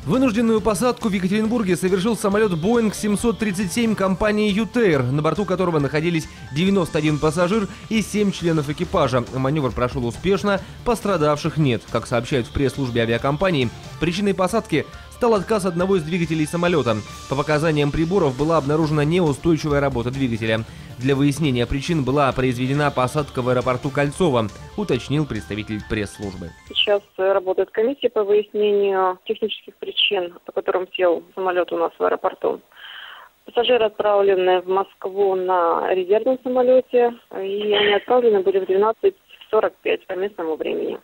Вынужденную посадку в Екатеринбурге совершил самолет Boeing 737 компании «Ютейр», на борту которого находились 91 пассажир и 7 членов экипажа. Маневр прошел успешно, пострадавших нет. Как сообщают в пресс-службе авиакомпании, причиной посадки стал отказ одного из двигателей самолета. По показаниям приборов была обнаружена неустойчивая работа двигателя. Для выяснения причин была произведена посадка в аэропорту Кольцово, уточнил представитель пресс-службы. Сейчас работает комиссия по выяснению технических причин, по которым сел самолет у нас в аэропорту. Пассажиры отправлены в Москву на резервном самолете, и они отправлены были в 12:45 по местному времени.